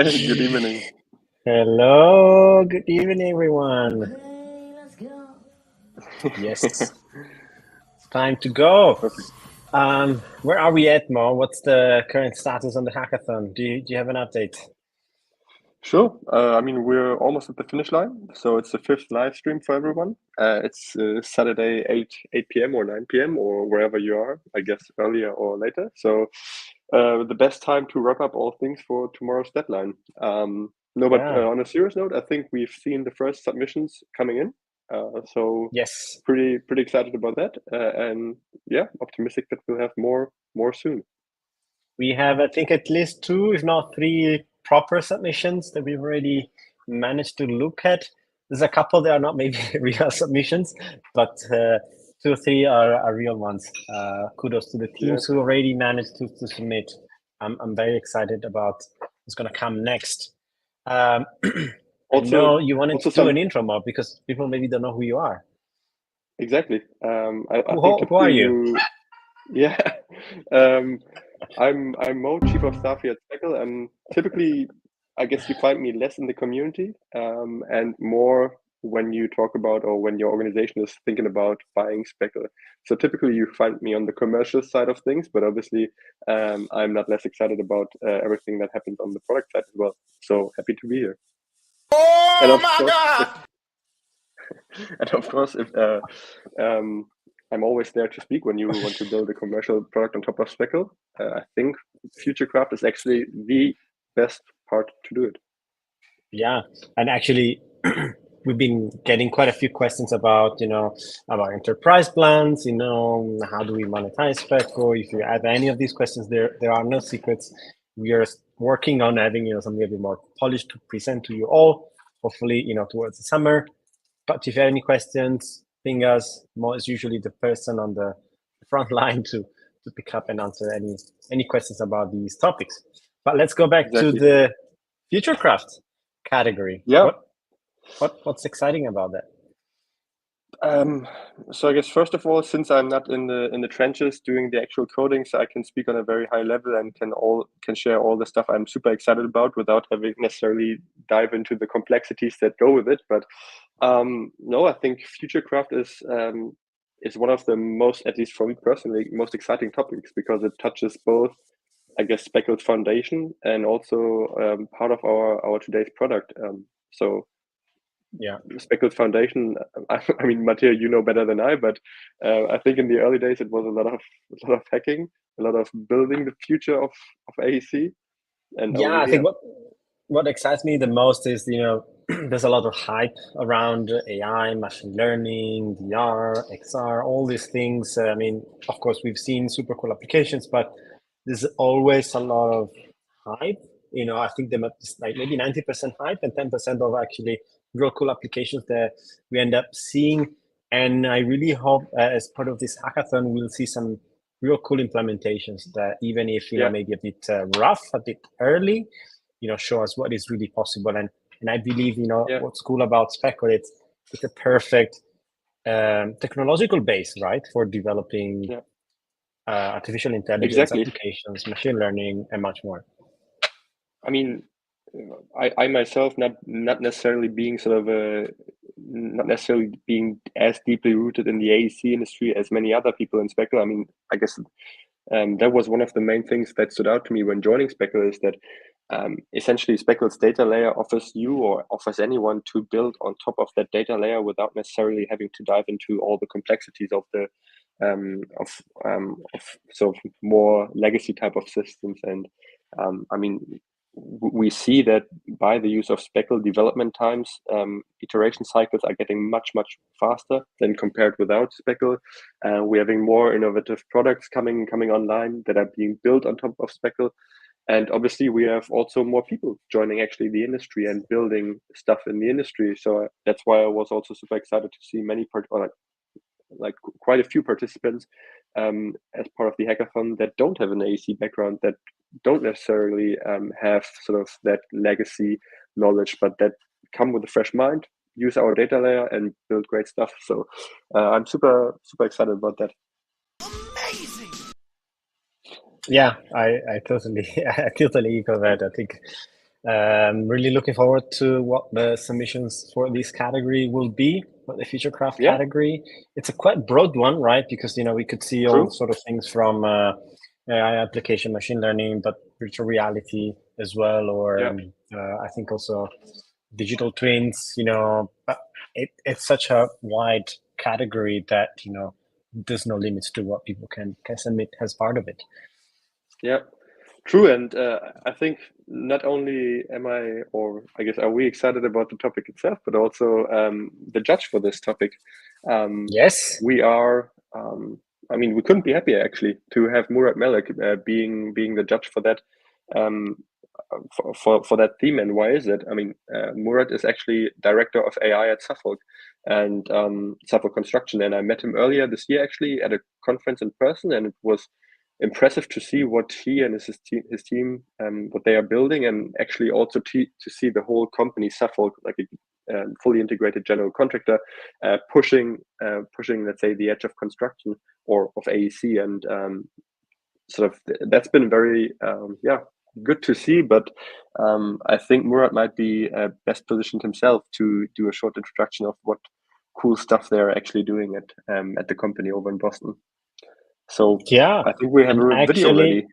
Good evening. Hello, good evening, everyone. Yes, it's time to go. Perfect. Where are we at, Mo? What's the current status on the hackathon? Do you have an update? Sure. We're almost at the finish line, so it's the fifth live stream for everyone. It's Saturday, 8 p.m. or 9 p.m. or wherever you are, I guess earlier or later. So the best time to wrap up all things for tomorrow's deadline. No, but Yeah, on a serious note, I think we've seen the first submissions coming in. So yes. pretty excited about that, and yeah, optimistic that we'll have more soon. We have, I think, at least two, if not three, proper submissions that we've already managed to look at. There's a couple that are not maybe real submissions, but two or three are real ones. Kudos to the Yeah. teams who already managed to submit. I'm very excited about what's going to come next. I know you wanted Also to do some an intro, Mo, because people maybe don't know who you are. exactly. I think Who are typically you? yeah. Um, I'm Mo, Chief of Staff here at Speckle, and typically, I guess you find me less in the community, and more when you talk about or when your organization is thinking about buying Speckle. So typically, you find me on the commercial side of things, but obviously, I'm not less excited about everything that happens on the product side as well. So happy to be here. And Oh of my course, God! and of course, if I'm always there to speak when you want to build a commercial product on top of Speckle. I think Futurecraft is actually the best part to do it. Yeah, and actually, we've been getting quite a few questions about, about enterprise plans, how do we monetize Speckle? If you have any of these questions, there are no secrets. We are working on having, something a bit more polished to present to you all, hopefully, towards the summer. But if you have any questions, ping us. Mo is usually the person on the front line to pick up and answer any questions about these topics. But let's go back to Exactly. the Futurecraft category. Yeah. What's exciting about that? So I guess first of all, since I'm not in the trenches doing the actual coding, so I can speak on a very high level and can share all the stuff I'm super excited about without having necessarily dive into the complexities that go with it. But no, I think Futurecraft is one of the most, at least for me personally, most exciting topics because it touches both, I guess, Speckle's foundation and also part of our today's product. So Yeah, Speckle's foundation. I mean, Matteo, you know better than I, but I think in the early days it was a lot of hacking, a lot of building the future of AEC, and yeah. I yeah, think what excites me the most is there's a lot of hype around AI, machine learning, VR, XR, all these things. I mean, of course, we've seen super cool applications, but there's always a lot of hype. I think there might be like maybe 90% hype and 10% of actually real cool applications that we end up seeing. And I really hope as part of this hackathon, we'll see some real cool implementations that even if, yeah, maybe a bit rough, a bit early, show us what is really possible. And I believe, yeah, what's cool about Speckle, it's a perfect technological base, right, for developing yeah, artificial intelligence exactly. applications, machine learning, and much more. I mean, I myself not necessarily being sort of not necessarily being as deeply rooted in the AEC industry as many other people in Speckle. I mean, I guess that was one of the main things that stood out to me when joining Speckle is that essentially Speckle's data layer offers you or offers anyone to build on top of that data layer without necessarily having to dive into all the complexities of the of sort of more legacy type of systems. And I mean, we see that by the use of Speckle, development times, iteration cycles are getting much faster than compared without Speckle. We're having more innovative products coming online that are being built on top of Speckle. And obviously, we have also more people joining actually the industry and building stuff in the industry. So that's why I was also super excited to see many like quite a few participants as part of the hackathon that don't have an AEC background, that don't necessarily have sort of that legacy knowledge, but that come with a fresh mind, use our data layer, and build great stuff. So I'm super excited about that. Yeah, I totally I totally echo that. I think Really looking forward to what the submissions for this category will be, for the future craft category. It's a quite broad one, right? Because, we could see all sort of things from AI application, machine learning, but virtual reality as well, or I think also digital twins, but it's such a wide category that, there's no limits to what people can submit as part of it. Yeah, true. And I think not only am I, or I guess, are we excited about the topic itself, but also the judge for this topic. Yes. We are, we couldn't be happier actually to have Murat Melek being the judge for that. For that theme. And why is it? Murat is actually director of AI at Suffolk and Suffolk Construction, and I met him earlier this year actually at a conference in person, and it was impressive to see what he and his team what they are building, and actually also to see the whole company Suffolk, like a fully integrated general contractor, pushing let's say the edge of construction or of AEC, and sort of that's been very good to see. But I think Murat might be best positioned himself to do a short introduction of what cool stuff they're actually doing at the company over in Boston. So I think we have a video ready.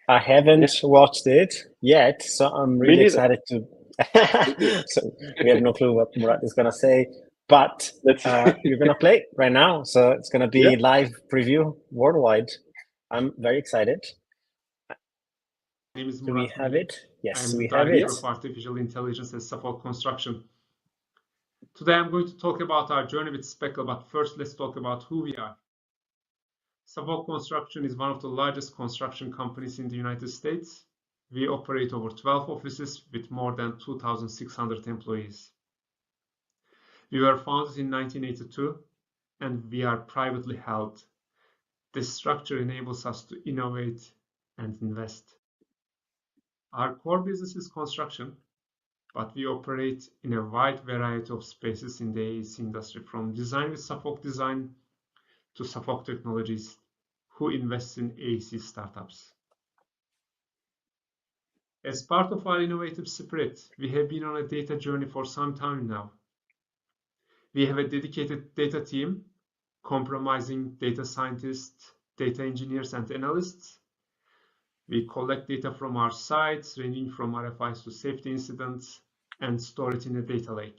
I haven't watched it yet, so I'm really excited to. So we have no clue what Murat is gonna say, but you're gonna play it right now, so it's gonna be live preview worldwide. I'm very excited. My name is Do Murat. We have it? Yes, we have it. Director of Artificial Intelligence at Suffolk Construction. Today I'm going to talk about our journey with Speckle, but first let's talk about who we are. Suffolk Construction is one of the largest construction companies in the United States. We operate over 12 offices with more than 2,600 employees. We were founded in 1982 and we are privately held. This structure enables us to innovate and invest. Our core business is construction, but we operate in a wide variety of spaces in the AEC industry, from design with Suffolk Design to Suffolk Technologies, who invests in AEC startups. As part of our innovative spirit, we have been on a data journey for some time now. We have a dedicated data team comprising data scientists, data engineers, and analysts. We collect data from our sites, ranging from RFIs to safety incidents, and store it in a data lake.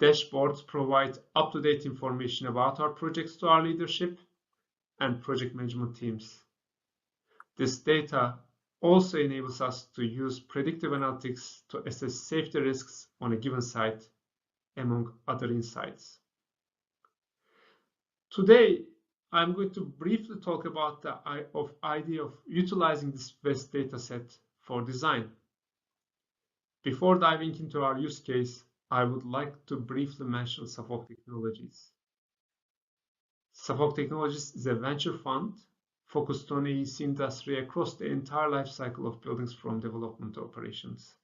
Dashboards provide up-to-date information about our projects to our leadership and project management teams. This data also enables us to use predictive analytics to assess safety risks on a given site, among other insights. Today, I'm going to briefly talk about the idea of utilizing this vast data set for design. Before diving into our use case, I would like to briefly mention Suffolk Technologies. Suffolk Technologies is a venture fund focused on AEC industry across the entire life cycle of buildings, from development to operations.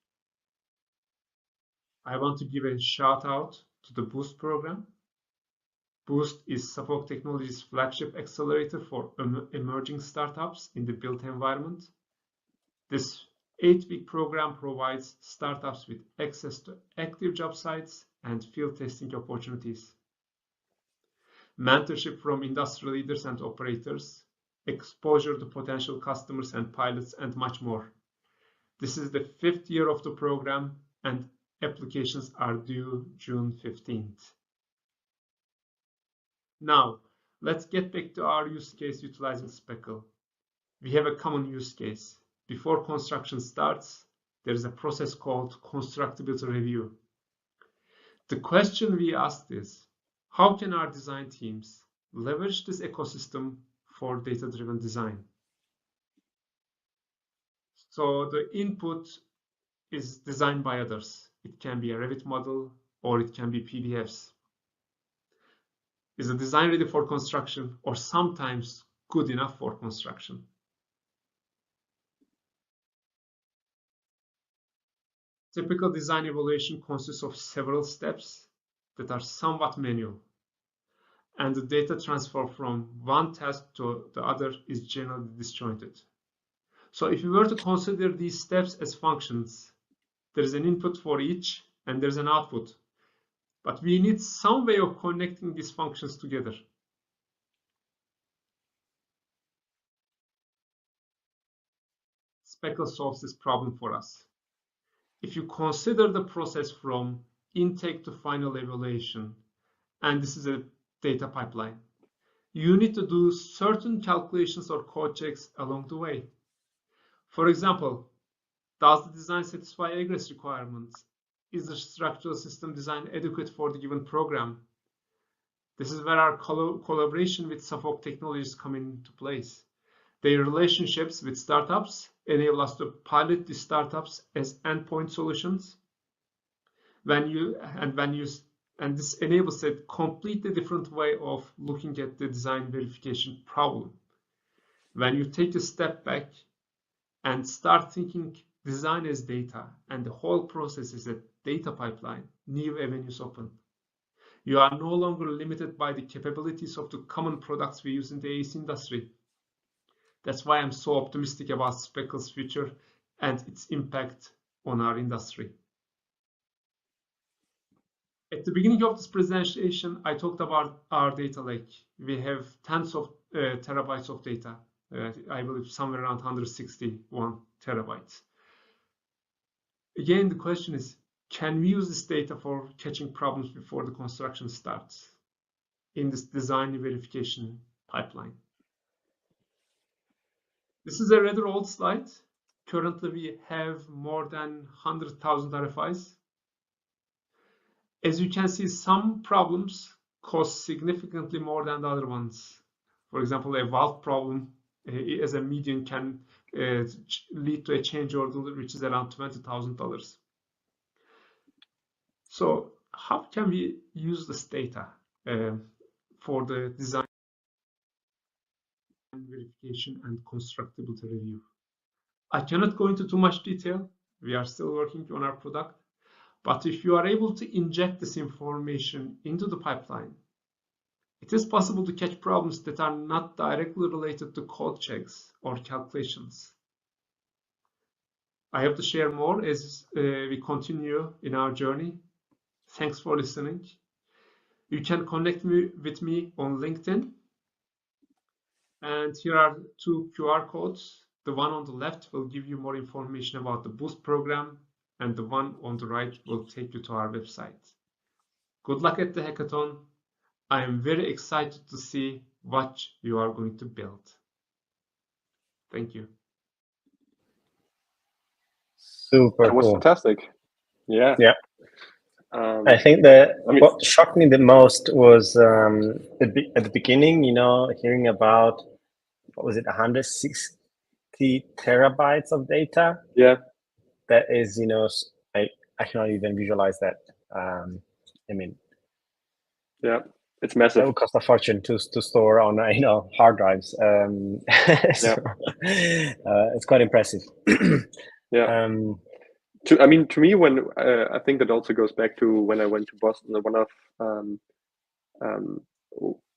I want to give a shout out to the Boost program. Boost is Suffolk Technologies' flagship accelerator for emerging startups in the built environment. This 8-week program provides startups with access to active job sites and field testing opportunities, mentorship from industry leaders and operators, exposure to potential customers and pilots, and much more. This is the 5th year of the program, and applications are due June 15th. Now, let's get back to our use case utilizing Speckle. We have a common use case. Before construction starts, there is a process called constructability review. The question we asked is, how can our design teams leverage this ecosystem for data-driven design? So the input is designed by others. It can be a Revit model or it can be PDFs. Is the design ready for construction, or sometimes good enough for construction? Typical design evaluation consists of several steps that are somewhat manual, and the data transfer from one task to the other is generally disjointed. So if you were to consider these steps as functions, there is an input for each and there's an output. But we need some way of connecting these functions together. Speckle solves this problem for us. If you consider the process from intake to final evaluation, and this is a data pipeline, you need to do certain calculations or code checks along the way. For example, does the design satisfy egress requirements? Is the structural system design adequate for the given program? This is where our collaboration with Suffolk technologies come into place. Their relationships with startups enable us to pilot the startups as endpoint solutions. And this enables a completely different way of looking at the design verification problem. When you take a step back and start thinking design as data and the whole process is a data pipeline, new avenues open. You are no longer limited by the capabilities of the common products we use in the AEC industry. That's why I'm so optimistic about Speckle's future and its impact on our industry. At the beginning of this presentation, I talked about our data lake. We have tens of terabytes of data. I believe somewhere around 161 terabytes. Again, the question is, can we use this data for catching problems before the construction starts in this design verification pipeline? This is a rather old slide. Currently, we have more than 100,000 RFIs. As you can see, some problems cost significantly more than the other ones. For example, a valve problem as a median can lead to a change order which is around $20,000. So how can we use this data for the design verification and constructability review? I cannot go into too much detail. We are still working on our product. But if you are able to inject this information into the pipeline, it is possible to catch problems that are not directly related to code checks or calculations. I have to share more as we continue in our journey. Thanks for listening. You can connect with me on LinkedIn. And here are two QR codes. The one on the left will give you more information about the Boost program, and the one on the right will take you to our website. Good luck at the hackathon. I am very excited to see what you are going to build. Thank you. Super That was cool. fantastic. Yeah. Yeah. I think what shocked me the most was at the beginning, hearing about, what was it, 160 terabytes of data? Yeah. That is, I cannot even visualize that. Yeah, it's massive. That would cost a fortune to store on, hard drives. It's quite impressive. Yeah. To me, when I think that also goes back to when I went to Boston. One of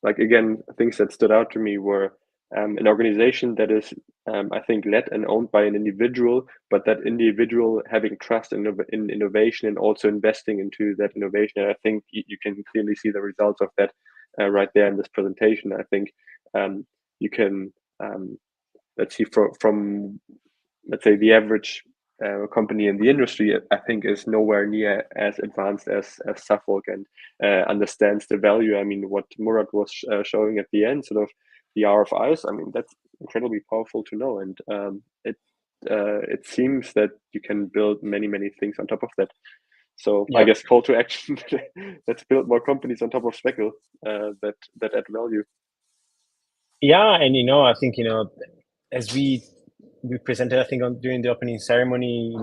again, things that stood out to me were an organization that is, I think, led and owned by an individual, but that individual having trust in innovation and also investing into that innovation. And I think you can clearly see the results of that right there in this presentation. I think you can, let's see, from let's say the average company in the industry, I think, is nowhere near as advanced as Suffolk and understands the value. I mean, what Murat was showing at the end, sort of the RFIs. I mean, that's incredibly powerful to know, and it seems that you can build many things on top of that. So I guess call to action: let's build more companies on top of Speckle that add value. Yeah, and I think as we presented, I think during the opening ceremony,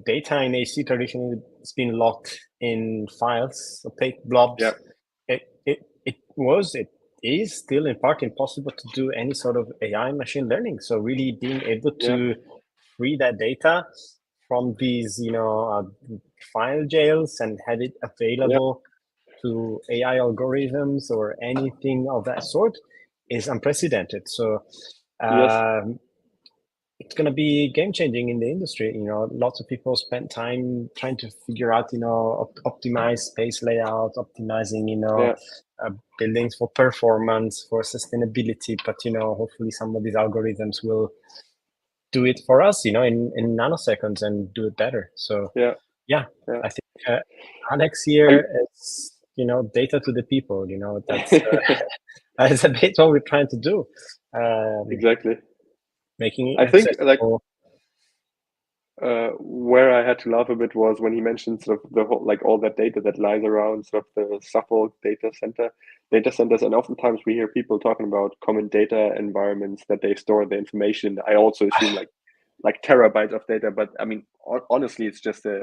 data in AC traditionally has been locked in files, opaque blobs. Yeah. It is still in part impossible to do any sort of AI machine learning. So really being able to free that data from these, file jails and have it available to AI algorithms or anything of that sort is unprecedented. So it's going to be game changing in the industry. Lots of people spend time trying to figure out, optimize space layout, optimizing, buildings for performance, for sustainability. But, hopefully some of these algorithms will do it for us, in nanoseconds and do it better. So yeah. I think Alex here is, data to the people, that's, that's a bit what we're trying to do. Exactly. Making it I think accessible. Where I had to laugh a bit was when he mentioned sort of the whole, like all that data that lies around sort of the Suffolk data centers, and oftentimes we hear people talking about common data environments that they store the information. I also assume like terabytes of data, but I mean honestly, it's just a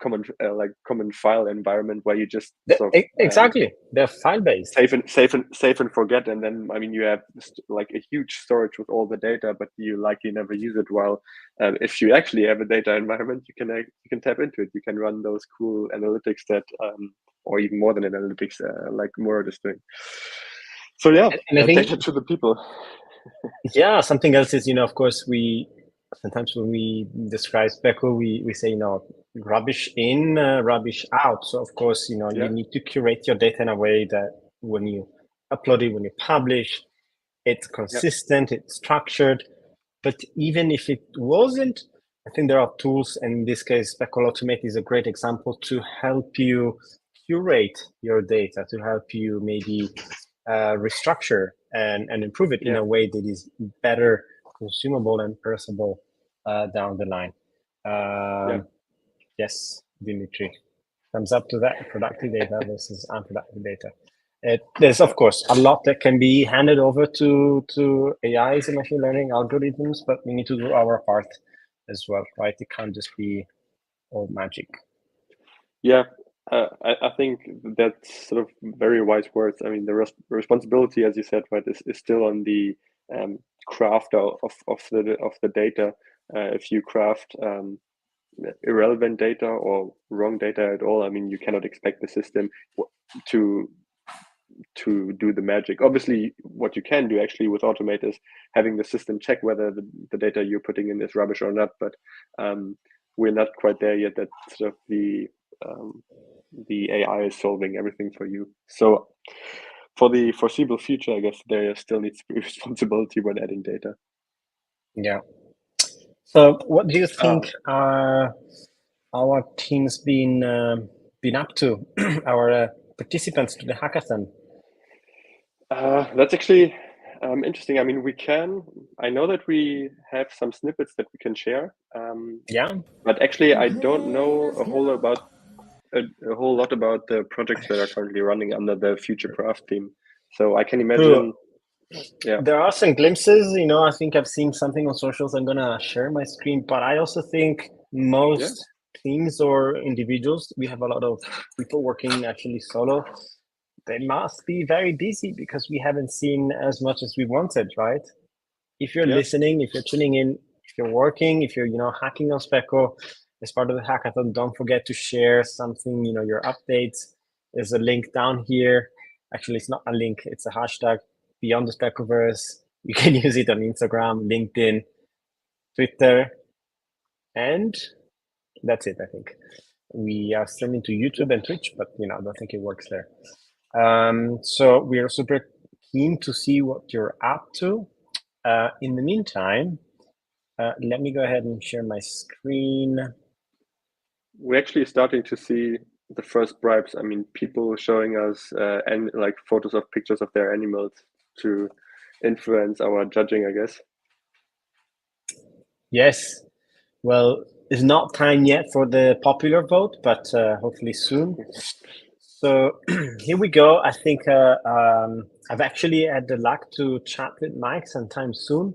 common file environment where you just sort of, exactly, they're file based, save and forget, and then I mean you have like a huge storage with all the data, but you likely never use it. While if you actually have a data environment, you can tap into it. You can run those cool analytics that, or even more than analytics, like Murat is doing. So yeah, and I think, data to the people. Yeah, something else is, of course, sometimes when we describe Speckle, we say, rubbish in, rubbish out. So of course, you need to curate your data in a way that when you upload it, when you publish, it's consistent, it's structured. But even if it wasn't, I think there are tools, and in this case, Speckle Automate is a great example to help you curate your data, to help you maybe restructure and improve it in a way that is better consumable and personable down the line. Yes, Dimitri, thumbs up to that. Productive data versus unproductive data. There's of course a lot that can be handed over to AIs and machine learning algorithms, but we need to do our part as well, right? It can't just be all magic. Yeah, I think that's sort of very wise words. I mean, the responsibility, as you said, right, is still on the crafter of the data. If you craft irrelevant data or wrong data at all, I mean, you cannot expect the system to do the magic. Obviously, what you can do actually with Automate is having the system check whether the data you're putting in is rubbish or not. But we're not quite there yet. That sort of the AI is solving everything for you. So for the foreseeable future, I guess there still needs to be responsibility when adding data. Yeah. So what do you think our team's been up to, our participants to the hackathon? That's actually interesting. I mean, I know that we have some snippets that we can share. But actually, I don't know a whole lot about the projects that are currently running under the Future Craft team. So I can imagine. Yeah. There are some glimpses, I think I've seen something on socials. I'm going to share my screen, but I also think most teams or individuals, we have a lot of people working actually solo. They must be very busy because we haven't seen as much as we wanted, right? If you're listening, if you're tuning in, if you're working, if you're, hacking on Speckle as part of the hackathon, don't forget to share something, your updates. There's a link down here. Actually, it's not a link, it's a hashtag, Beyond the Speckleverse. You can use it on Instagram, LinkedIn, Twitter, and that's it, I think. We are streaming to YouTube and Twitch, but I don't think it works there. So we are super keen to see what you're up to. In the meantime, let me go ahead and share my screen. We're actually starting to see the first bribes. I mean, people showing us and like photos of pictures of their animals to influence our judging, I guess. Yes. Well, it's not time yet for the popular vote, but hopefully soon. So here we go. I think I've actually had the luck to chat with Mike sometime soon,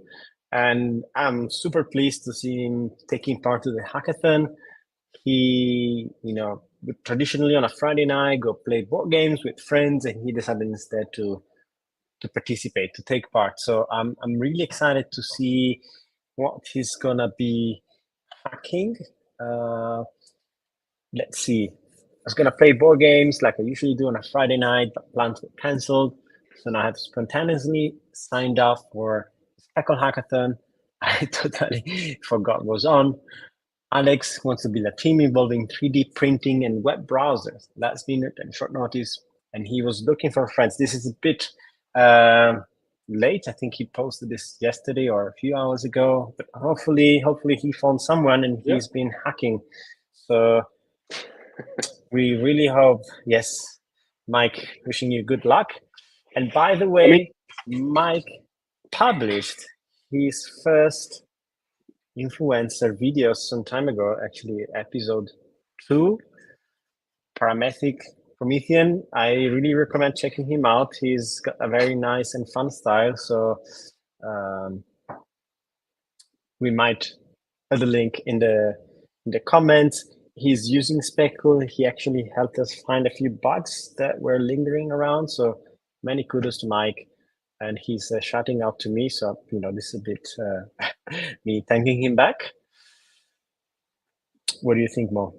and I'm super pleased to see him taking part in the hackathon. He, would traditionally on a Friday night go play board games with friends, and he decided instead to participate, to take part. So I'm really excited to see what he's gonna be hacking. Let's see. I was gonna play board games like I usually do on a Friday night, but plans were cancelled. So now I have spontaneously signed up for Speckle Hackathon. I totally forgot was on. Alex wants to build a team involving 3D printing and web browsers. That's been at short notice, and he was looking for friends. This is a bit late. I think he posted this yesterday or a few hours ago, but hopefully he found someone and he's been hacking. So we really hope, yes, Mike, wishing you good luck. And by the way, Mike published his first influencer videos some time ago, actually episode 2, Promethean. I really recommend checking him out. He's got a very nice and fun style. So we might put the link in the comments. He's using Speckle. He actually helped us find a few bugs that were lingering around. So many kudos to Mike. And he's shouting out to me. So, this is a bit me thanking him back. What do you think, Mo?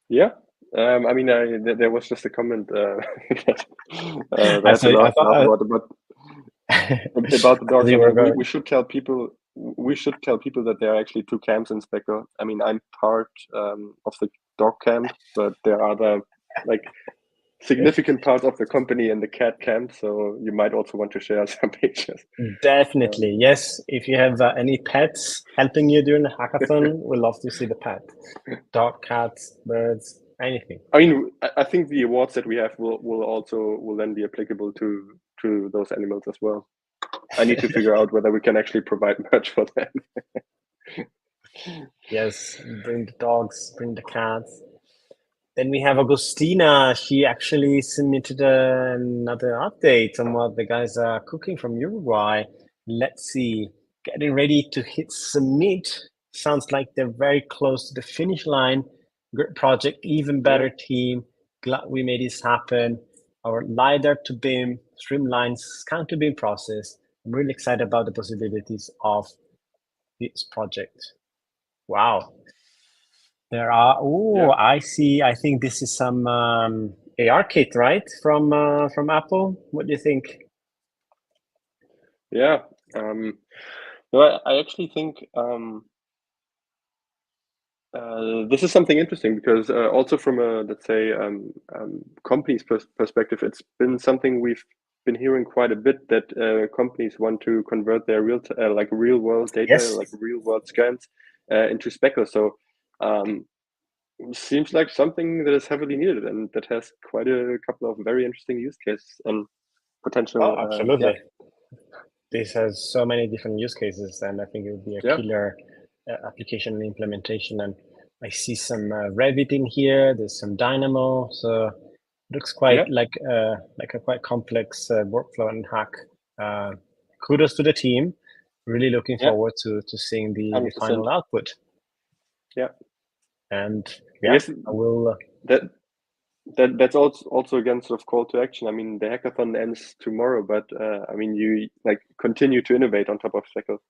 Yeah. I mean, there was just a comment that I about the dogs. I mean, we should tell people. We should tell people that there are actually 2 camps in Speckle. I mean, I'm part of the dog camp, but there are other significant parts of the company in the cat camp. So you might also want to share some pictures. Definitely, yes. If you have any pets helping you during the hackathon, we'd love to see the pet. Dog, cats, birds, anything. I mean, I think the awards that we have will then be applicable to those animals as well. I need to figure out whether we can actually provide merch for them. Yes, bring the dogs, bring the cats. Then we have Agustina. She actually submitted another update on what the guys are cooking from Uruguay. Let's see. Getting ready to hit submit. Sounds like they're very close to the finish line. Great project, even better team. Glad we made this happen. Our LiDAR to BIM, streamlines scan to BIM process. I'm really excited about the possibilities of this project. Wow. There are, I see. I think this is some AR kit, right? From Apple. What do you think? Yeah. No, I actually think this is something interesting because also from a, let's say, company's perspective, it's been something we've been hearing quite a bit that companies want to convert their real world data, like real world scans, into Speckle. So seems like something that is heavily needed and that has quite a couple of very interesting use cases and potential. Oh, absolutely. This has so many different use cases, and I think it would be a killer application and implementation. And I see some Revit in here. There's some Dynamo, so it looks quite like a quite complex workflow and hack. Kudos to the team. Really looking forward to seeing the final output. Yeah. And I will. That's also again sort of call to action. I mean, the hackathon ends tomorrow, but I mean, you continue to innovate on top of Speckle.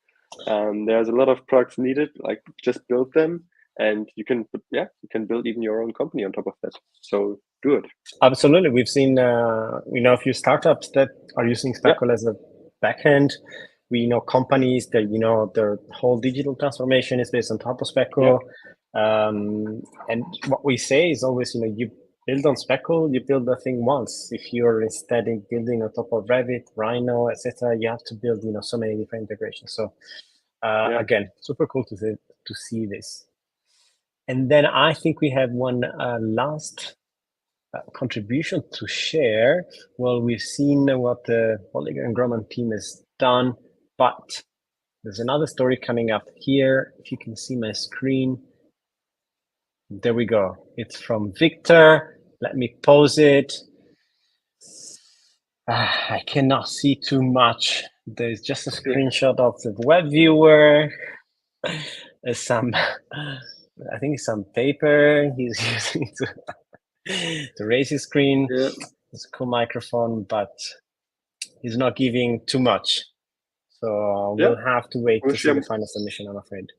There's a lot of products needed. Like, just build them, and you can build even your own company on top of that. So do it. Absolutely, we've seen a few startups that are using Speckle as a backend. We know companies that their whole digital transformation is based on top of Speckle. And what we say is always, you build on Speckle, you build the thing once. If you're instead building on top of Revit, Rhino, etc., you have to build so many different integrations. So again, super cool to see this. And then I think we have one last contribution to share. Well, we've seen what the Oliger and Groman team has done, but there's another story coming up here. If you can see my screen, there we go. It's from Victor. Let me pause it. I cannot see too much. There's just a screenshot of the web viewer. There's some, I think some paper he's using to raise his screen. It's a cool microphone, but he's not giving too much. So we'll have to wait to see the final submission, I'm afraid.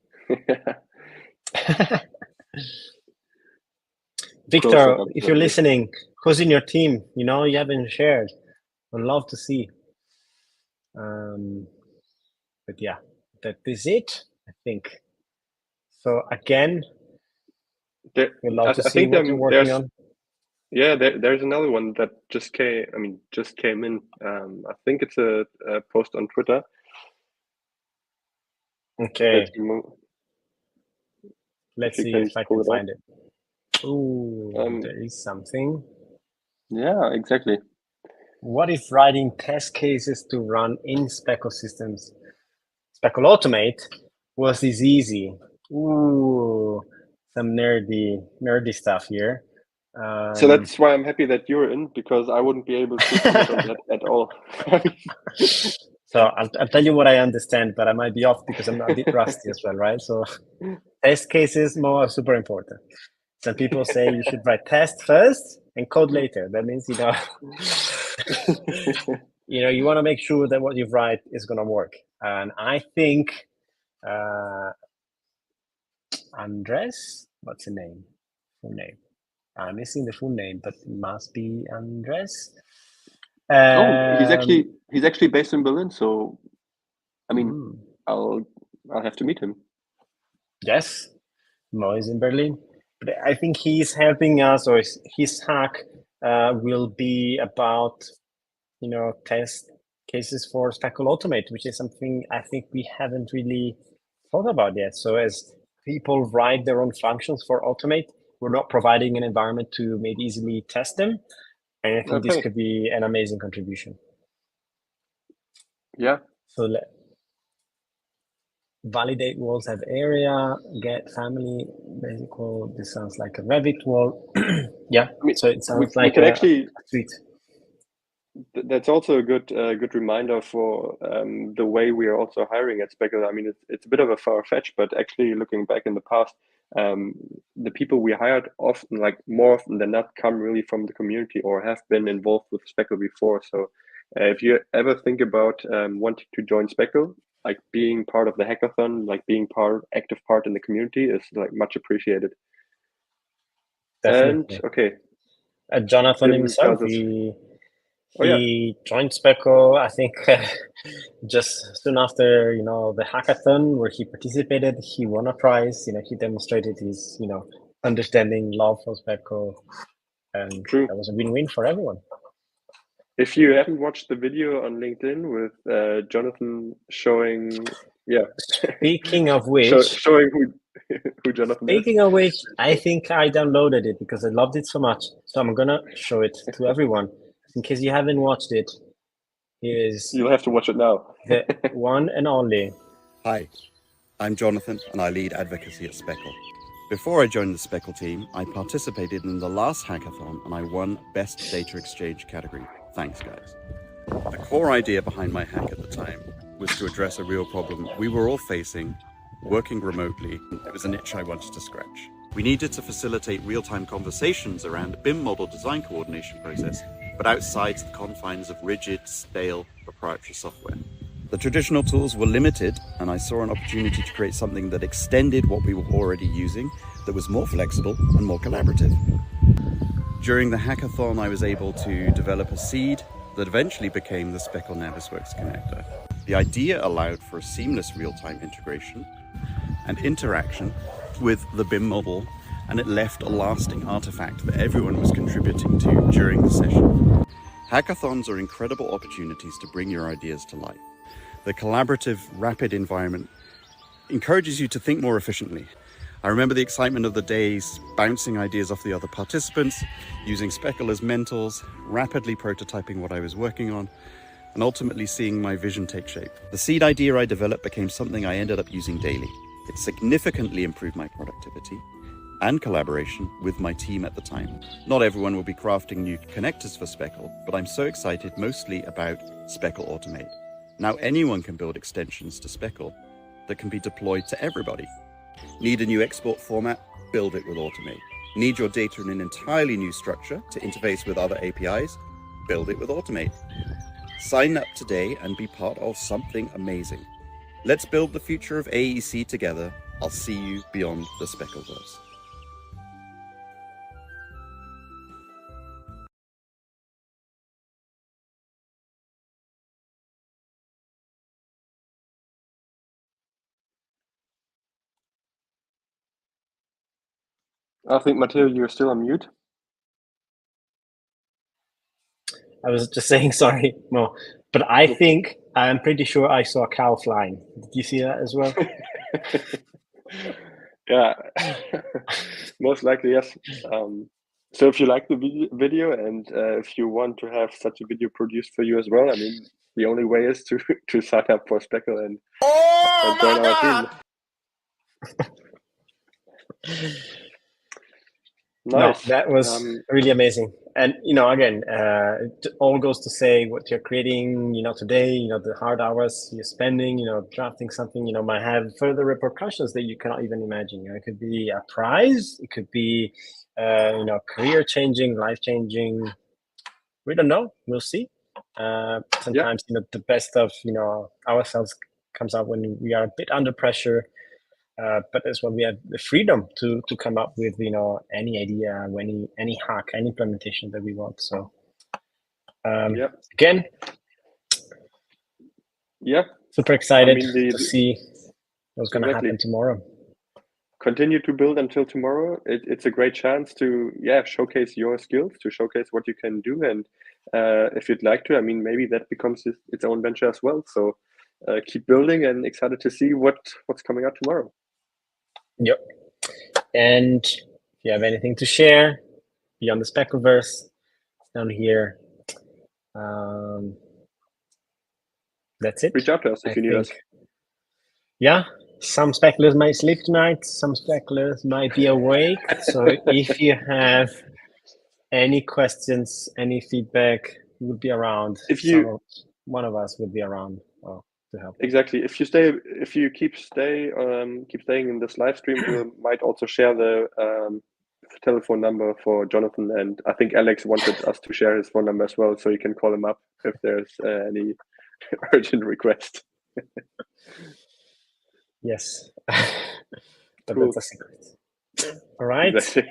Victor, if you're listening, who's in your team? You haven't shared. I'd love to see. But yeah, that is it, I think. So again, we'd love to see what you're working on. Yeah, there's another one that just came in. I think it's a post on Twitter. Okay. Let's see if I can find it. Ooh, there is something. Yeah, exactly. What if writing test cases to run in Speckle systems, Speckle Automate, was this easy? Ooh, some nerdy stuff here. So that's why I'm happy that you're in, because I wouldn't be able to comment on that at all. So I'll tell you what I understand, but I might be off because I'm a bit rusty as well, right? So test cases are super important. Some people say you should write test first and code later. That means, you want to make sure that what you write is going to work. And I think Andres, what's the name? Full name. I'm missing the full name, but it must be Andres. He's actually based in Berlin, so I mean, I'll have to meet him. Yes, Mo is in Berlin, but I think he's helping us, or his hack will be about test cases for Speckle Automate, which is something I think we haven't really thought about yet. So as people write their own functions for Automate, we're not providing an environment to maybe easily test them. And I think this could be an amazing contribution. Yeah. So validate walls have area, get family, basic wall. This sounds like a Revit wall. Yeah. So it sounds like a suite. That's also a good reminder for the way we are also hiring at Speckle. I mean, it's a bit of a far fetch, but actually looking back in the past, the people we hired often, like more often than not, come really from the community or have been involved with Speckle before. So if you ever think about wanting to join Speckle, like being part of the hackathon, like being active part in the community is like much appreciated. Definitely. And okay. Jonathan himself, he joined Speckle, I think, just soon after, the hackathon where he participated. He won a prize. He demonstrated his, understanding, love for Speckle, and that was a win-win for everyone. If you haven't watched the video on LinkedIn with Jonathan showing, Speaking of which, showing who Jonathan is. Speaking of which, I think I downloaded it because I loved it so much. So I'm gonna show it to everyone. In case you haven't watched it, you'll have to watch it now. The one and only. Hi, I'm Jonathan and I lead advocacy at Speckle. Before I joined the Speckle team, I participated in the last hackathon and I won Best Data Exchange category. Thanks, guys. The core idea behind my hack at the time was to address a real problem we were all facing, working remotely. It was an itch I wanted to scratch. We needed to facilitate real-time conversations around the BIM model design coordination process, but outside the confines of rigid, stale, proprietary software. The traditional tools were limited, and I saw an opportunity to create something that extended what we were already using, that was more flexible and more collaborative. During the hackathon, I was able to develop a seed that eventually became the Speckle Navisworks connector. The idea allowed for a seamless real-time integration and interaction with the BIM model, and it left a lasting artifact that everyone was contributing to during the session. Hackathons are incredible opportunities to bring your ideas to life. The collaborative, rapid environment encourages you to think more efficiently. I remember the excitement of the days, bouncing ideas off the other participants, using Speckle as mentors, rapidly prototyping what I was working on, and ultimately seeing my vision take shape. The seed idea I developed became something I ended up using daily. It significantly improved my productivity and collaboration with my team at the time. Not everyone will be crafting new connectors for Speckle, but I'm so excited mostly about Speckle Automate. Now anyone can build extensions to Speckle that can be deployed to everybody. Need a new export format? Build it with Automate. Need your data in an entirely new structure to interface with other APIs? Build it with Automate. Sign up today and be part of something amazing. Let's build the future of AEC together. I'll see you beyond the Speckleverse. I think, Matteo, you're still on mute. I was just saying, sorry, Mo, but I'm pretty sure I saw a cow flying. Did you see that as well? Yeah, most likely, yes. So if you like the video and if you want to have such a video produced for you as well, I mean, the only way is to sign up for Speckle and join our team. Nice. No, that was really amazing. And, again, it all goes to say what you're creating, today, the hard hours you're spending, drafting something, might have further repercussions that you cannot even imagine. It could be a prize, it could be, career changing, life changing. We don't know. We'll see. Sometimes, the best of, ourselves comes out when we are a bit under pressure. But as well, we have the freedom to come up with any idea, any hack, any implementation that we want. So again, super excited to see what's going to happen tomorrow. Continue to build until tomorrow. It's a great chance to showcase your skills, to showcase what you can do, and if you'd like to, I mean, maybe that becomes its own venture as well. So keep building, and excited to see what's coming out tomorrow. Yep. And if you have anything to share beyond the Speckleverse, down here. That's it. Reach out to us if you need us. Yeah, some specklers might sleep tonight. Some specklers might be awake. So if you have any questions, any feedback, we'll be around. One of us will be around. To help. Exactly. If you keep staying in this live stream, we might also share the telephone number for Jonathan, and I think Alex wanted us to share his phone number as well, so you can call him up if there's any urgent request. Yes, but cool. That's a secret. All right. Exactly.